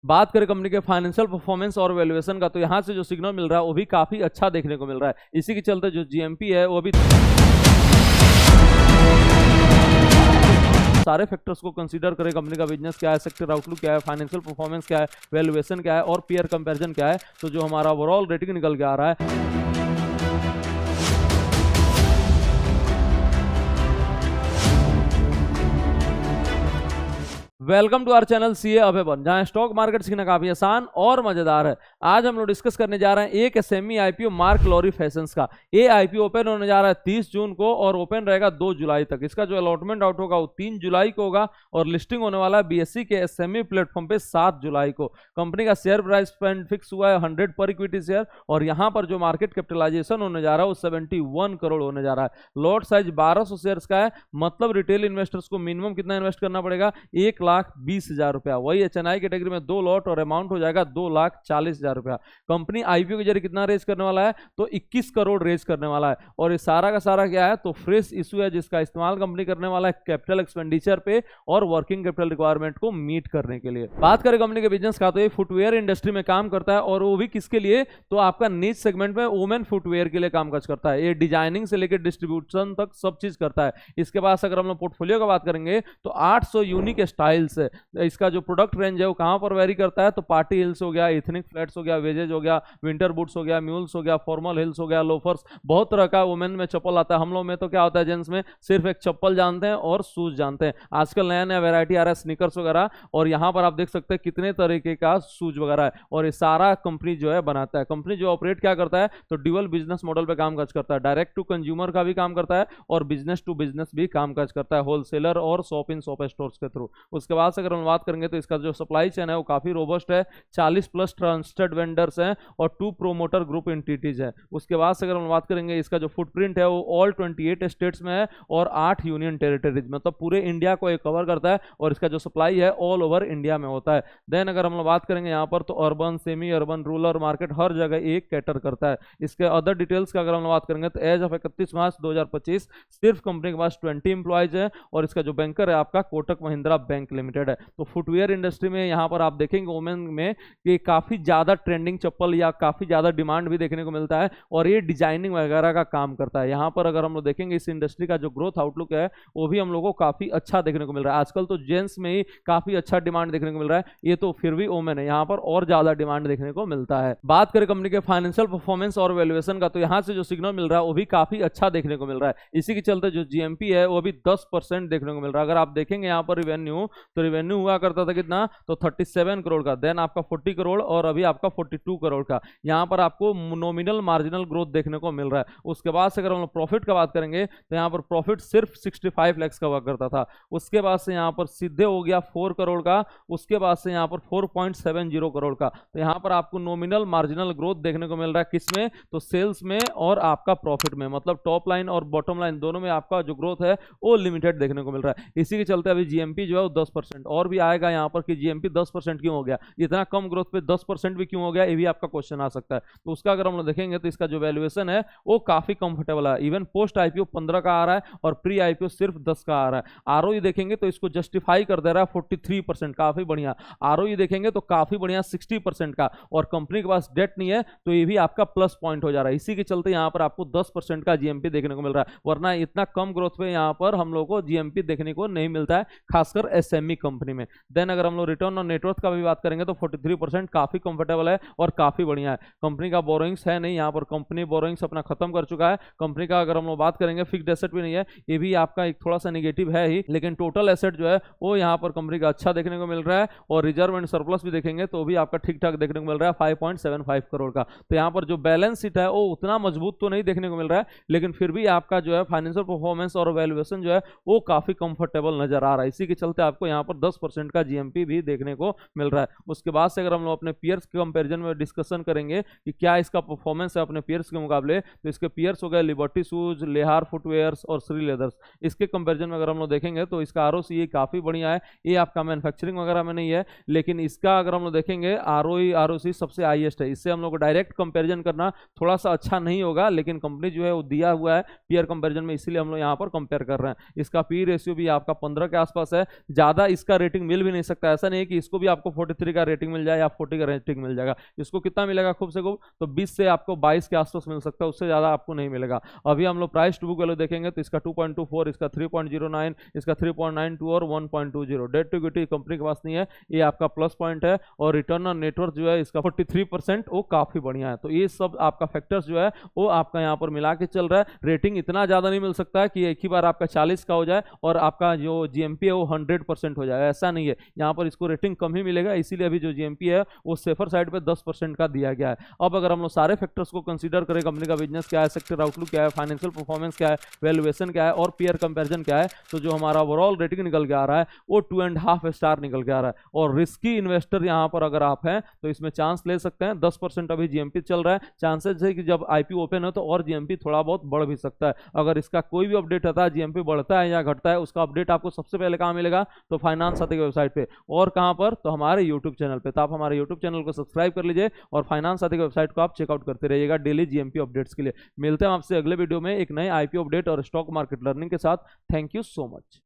बात करें कंपनी के फाइनेंशियल परफॉर्मेंस और वैल्यूएशन का, तो यहाँ से जो सिग्नल मिल रहा है वो भी काफी अच्छा देखने को मिल रहा है। इसी के चलते जो जीएमपी है वो भी सारे फैक्टर्स को कंसीडर करें, कंपनी का बिजनेस क्या है, सेक्टर आउटलुक क्या है, फाइनेंशियल परफॉर्मेंस क्या है, वैल्यूएशन क्या है और पीयर कंपैरिजन क्या है, तो जो हमारा ओवरऑल रेटिंग निकल के आ रहा है। Welcome to our channel CA Abhay बन, जहां स्टॉक मार्केट सीखना काफी आसान और मजेदार है। आज हम लोग डिस्कस करने जा रहे हैं एक SME IPO Mark Loire Fashions का। ये आईपीओ ओपन होने जा रहा है 30 जून को और ओपन रहेगा 2 जुलाई तक। इसका जो अलॉटमेंट आउट होगा वो 3 जुलाई को होगा और लिस्टिंग होने वाला है बीएसई के एसएमई प्लेटफॉर्म पे 7 जुलाई को। कंपनी का शेयर प्राइस फिक्स हुआ है 100 पर इक्विटी शेयर और यहाँ पर जो मार्केट कैपिटलाइजेशन होने जा रहा है वो 71 करोड़ होने जा रहा है। लॉट साइज 1200 शेयर का है, मतलब रिटेल इन्वेस्टर्स को मिनिमम कितना इन्वेस्ट करना पड़ेगा, 1,20,000 रुपया। वही एचएनआई कैटेगरी में 2 लॉट और अमाउंट हो जाएगा 2,40,000 रुपया। कंपनी आईपीओ के जरिए कितना रेज करने वाला है, तो 21 करोड़ रेज करने वाला है और ये सारा का सारा क्या है, तो फ्रेश इशू है जिसका इस्तेमाल कंपनी करने वाला है कैपिटल एक्सपेंडिचर पे और वर्किंग कैपिटल रिक्वायरमेंट को मीट करने के लिए। बात करें कंपनी के बिजनेस का, तो ये फुटवेयर इंडस्ट्री में काम करता है और वो भी किसके लिए, तो आपका नीच सेगमेंट में वुमेन फुटवेयर के लिए कामकाज करता है। ये डिजाइनिंग से लेकर डिस्ट्रीब्यूशन तक सब चीज करता है। इसके बाद अगर हम लोग पोर्टफोलियो का बात करेंगे तो 800 यूनिक स्टाइल्स है। इसका जो प्रोडक्ट रेंज है वो कहां पर वेरी करता है, तो पार्टी हिल्स हो गया, एथनिक फ्लैट्स हो गया, वेजेज हो गया, विंटर बूट्स हो गया, म्यूल्स हो गया, फॉर्मल हिल्स हो गया, लोफर्स, बहुत तरह का वुमेन में चप्पल आता है। हम लोग में तो क्या होता है, जेंट्स में सिर्फ एक चप्पल जानते हैं और शूज जानते हैं। आजकल नया नया वेरायटी आ रहा है स्नीकर्स वगैरह और यहाँ पर आप देख सकते हैं कितने तरीके का शूज वगैरह है और ये सारा कंपनी जो है बनाता है। कंपनी जो ऑपरेट क्या करता है, तो ड्यूअल बिजनेस मॉडल पे काम काज करता है। डायरेक्ट टू कंज्यूमर का भी काम करता है और बिजनेस टू बिजनेस भी काम काज करता है, होलसेलर और शॉप इन शॉप स्टोर्स के थ्रू। उसके बाद से अगर हम बात करेंगे तो इसका जो सप्लाई चेन है वो काफी रोबस्ट है, 40 प्लस ट्रस्टेड वेंडर्स हैं और 2 प्रोमोटर ग्रुप एंटिटीज है। उसके बाद से अगर हम बात करेंगे इसका जो फुटप्रिंट है वो ऑल 28 स्टेट्स में है और 8 यूनियन टेरिटरीज, मतलब पूरे इंडिया को एक कवर करता है और इसका जो सप्लाई है ऑल ओवर इंडिया में होता है। देन अगर हम लोग बात करेंगे यहाँ पर, तो urban, semi urban, rural market हर जगह एक कैटर करता है। इसके अदर डिटेल्स का अगर हम बात करेंगे तो एज ऑफ 31 मार्च 2025 सिर्फ कंपनी के पास 20 इंप्लॉइज है और इसका जो बैंकर है आपका कोटक महिंद्रा बैंक लिमिटेड है। तो फुटवेयर इंडस्ट्री में यहाँ पर आप देखेंगे वुमेन में कि काफी ज्यादा ट्रेंडिंग चप्पल या काफी ज्यादा डिमांड भी देखने को मिलता है और ये डिजाइनिंग वगैरह का काम करता है। यहाँ पर अगर हम लोग देखेंगे इस इंडस्ट्री का जो ग्रोथ आउटलुक है वो भी हम लोगों को काफी अच्छा देखने को मिल रहा है। आजकल तो जेंट्स में ही काफी अच्छा डिमांड देखने को मिल रहा है, ये तो फिर भी वुमेन है, यहाँ पर और ज्यादा डिमांड देखने को मिलता है। बात करें कंपनी के फाइनेंशियल परफॉर्मेंस और वैल्यूएशन का, तो यहाँ से जो सिग्नल मिल रहा है वो भी काफी अच्छा देखने को मिल रहा है। इसी के चलते जो जीएमपी है वो भी 10% देखने को मिल रहा है। अगर आप देखेंगे यहाँ पर रिवेन्यू, तो रिवेन्यू हुआ करता था कितना, तो 37 करोड़ का, देन आपका 40 करोड़ और अभी आपका 42 करोड़ का। यहाँ पर आपको नॉमिनल मार्जिनल ग्रोथ देखने को मिल रहा है। उसके बाद से अगर हम प्रॉफिट का बात करेंगे तो यहाँ पर प्रॉफिट सिर्फ 65 लाख का हुआ करता था। उसके बाद से यहाँ पर सीधे हो गया 4 करोड़ का, उसके बाद से यहाँ पर 4.70 करोड़ का। तो यहाँ पर आपको नॉमिनल मार्जिनल ग्रोथ देखने को मिल रहा है, किसमें, तो सेल्स में और आपका प्रॉफिट में, मतलब टॉप लाइन और बॉटम लाइन दोनों में आपका जो ग्रोथ है वो लिमिटेड देखने को मिल रहा है। इसी के चलते अभी जीएमपी जो है वो 10% और भी आएगा यहाँ पर कि जीएमपी 10% क्यों हो गया, इतना कम ग्रोथ पे 10% भी क्यों हो गया, ये भी आपका क्वेश्चन आ सकता है। तो उसका अगर हम लोग देखेंगे तो इसका जो वैल्यूएशन है वो काफी कंफर्टेबल है। इवन पोस्ट आईपीओ 15 का आ रहा है और प्री आईपीओ सिर्फ 10 का आ रहा है। आरओई देखेंगे तो इसको जस्टिफाई कर दे रहा है 43%, काफी बढ़िया। आरओई देखेंगे तो काफी बढ़िया 60% का और कंपनी के पास डेट नहीं है तो ये भी आपका प्लस पॉइंट हो जा रहा है। इसी के चलते यहाँ पर आपको 10% का जीएमपी देखने को मिल रहा है, वरना इतना कम ग्रोथ पे यहाँ पर हम लोग को जीएमपी देखने को नहीं मिलता है, खासकर एसएमई कंपनी में। देन अगर हम लोग रिटर्न ऑन नेटवर्थ का भी बात करेंगे तो 43% काफी कंफर्टेबल है और काफी बढ़िया है। कंपनी का बोरोइंग्स है नहीं, यहाँ पर कंपनी बोरोइंग्स अपना खत्म कर चुका है। कंपनी का अगर हम लोग बात करेंगे फिक्स्ड एसेट भी नहीं है, ये भी आपका एक थोड़ा सा नेगेटिव है ही, लेकिन टोटल एसेट जो है वो यहाँ पर कंपनी का अच्छा देखने को मिल रहा है और रिजर्व एंड सरप्लस भी देखेंगे तो भी आपका ठीक ठाक देखने को मिल रहा है 5.75 करोड़ का। तो यहाँ पर जो बैलेंस शीट है वो उतना मजबूत तो नहीं देखने को मिल रहा है, लेकिन फिर भी आपका जो है फाइनेंशियल परफॉर्मेंस और वैल्यूएशन जो है वो काफी कंफर्टेबल नजर आ रहा है। इसी के चलते आपको यहाँ पर 10% का जीएमपी भी देखने को मिल रहा है। उसके बाद से अगर हम लोग अपने पीयर्स के कंपैरिजन में डिस्कशन करेंगे कि क्या इसका परफॉर्मेंस है अपने पीयर्स के मुकाबले, तो इसके पीयर्स हो गए लिबर्टी शूज, लेहार फुटवेयर्स और श्री लेदर्स। इसके कंपैरिजन में अगर हम लोग देखेंगे तो इसका आरओसी काफी बढ़िया है। ये आपका मैन्युफैक्चरिंग वगैरह में नहीं है, लेकिन इसका अगर हम लोग देखेंगे आरओई आरओसी सबसे हाईएस्ट है। इससे हम लोग को डायरेक्ट कंपैरिजन करना थोड़ा सा अच्छा नहीं होगा, लेकिन कंपनी जो है वो दिया हुआ है पीयर कंपैरिजन में, इसीलिए हम लोग यहाँ पर कंपेयर कर रहे हैं। इसका पी रेशियो भी आपका 15 के आसपास है, ज्यादा इसका रेटिंग मिल भी नहीं सकता। ऐसा नहीं है कि इसको भी आपको 43 का रेटिंग मिल जाए या 40 का रेटिंग मिल जाएगा। इसको कितना मिलेगा खूब से खूब तो 20 से आपको 22 के आसपास मिल सकता है, उससे ज्यादा आपको नहीं मिलेगा। अभी हम लोग प्राइस टू बुक वैल्यू देखेंगे तो इसका 2.24, इसका 3.09, इसका 3.92 और 1.20। डेट टू इक्विटी कंपनी के पास नहीं है, ये आपका प्लस पॉइंट है। और रिटर्न ऑन नेटवर्थ जो है इसका 43%, वो काफी बढ़िया है। तो ये सब आपका फैक्टर्स जो है वो आपका यहाँ पर मिला के चल रहा है। रेटिंग इतना ज्यादा नहीं मिल सकता है कि एक ही बार आपका 40 का हो जाए और आपका जो जीएमपी है वो 100% हो जाए, ऐसा नहीं है। यहाँ पर इसको रेटिंग कम ही मिलेगा, इसीलिए अभी जो जीएमपी है वो सेफर साइड पे 10% का दिया गया है। अब अगर हम लोग सारे फैक्टर्स को कंसीडर करें, कंपनी का बिजनेस क्या है, सेक्टर आउटलुक क्या है, फाइनेंशियल परफॉर्मेंस क्या है, वैल्यूएशन क्या है और पीयर कंपैरिजन क्या है, तो जो हमारा ओवरऑल रेटिंग निकल के आ रहा है वो 2.5 स्टार निकल के आ रहा है। और रिस्की इन्वेस्टर यहाँ पर अगर आप हैं तो इसमें चांस ले सकते हैं। 10% अभी जीएमपी चल रहा है, चांसेस है कि जब आईपीओ ओपन हो तो और जीएमपी थोड़ा बहुत बढ़ भी सकता है। अगर इसका कोई भी अपडेट आता है, जीएमपी बढ़ता है या घटता है, उसका अपडेट आपको सबसे पहले कहाँ मिलेगा तो फाइनेंस साथी की वेबसाइट पे। और कहाँ पर तो हमारे यूट्यूब चैनल पे। तो आप हमारे यूट्यूब चैनल को सब्सक्राइब कर लीजिए और फाइनेंस साथी की वेबसाइट को आप चेकआउट करते रहिएगा डेली जीएमपी अपडेट्स के लिए। मिलते हैं आपसे अगले वीडियो में एक नए आईपीओ अपडेट और स्टॉक मार्केट लर्निंग के साथ। Thank you so much.